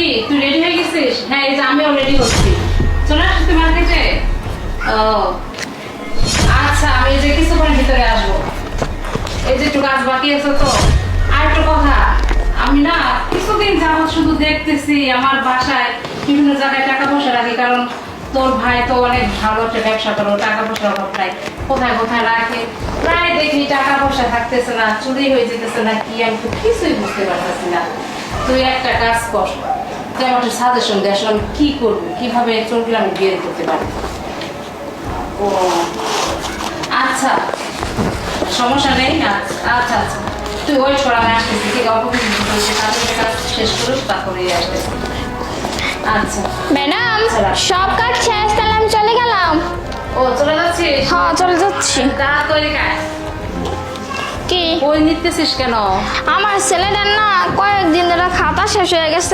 Baby তুই ready হয়ে গেছিস? হ্যাঁ এই যে আমিও রেডি হচ্ছি। চলে আসছি তুই মার্কেটে? ও আচ্ছা, আমি এই যে কিছুক্ষণের ভিতরে আসবো। এই যে একটু কাজ বাকি আছে তো। আর একটা কথা, আমি না কিছুদিন যাবত শুধু দেখতেছি আমার বাসায় বিভিন্ন জায়গায় টাকা পয়সা রাখি, কারণ তোর ভাই তো অনেক ভালো একটা ব্যবসা করো, টাকা পয়সার অভাব নাই। কোথায় কোথায় রাখে, প্রায় দেখি টাকা পয়সা থাকতেছে না, চুরি হয়ে যেতেছে না, কি আমি তো কিছুই বুঝতে পারতেছি না। তুই একটা কাজ কর, তুই আমার একটা সাজেশন দে, আসলে আমি কি করবো, কিভাবে চললে আমি বিয়ে করতে পারি। ও আচ্ছা, সমস্যা নেই। আচ্ছা আচ্ছা আচ্ছা, তুই ওয়েট কর, আমি আসতেছি। ঠিক অপোজিট কাজ শেষ করুক, তারপরে আসতেছি। আচ্ছা ম্যাডাম, সব কাজ শেষ, তাহলে আমি চলে গেলাম। ও চলে যাচ্ছিস? হ্যাঁ, চলে যাচ্ছি। তাড়াতাড়ি কাজ। কি? বই নিতেছিস কেন? আমার ছেলেটার না কয়েকদিন ধরে খাতা শেষ হয়ে গেছে।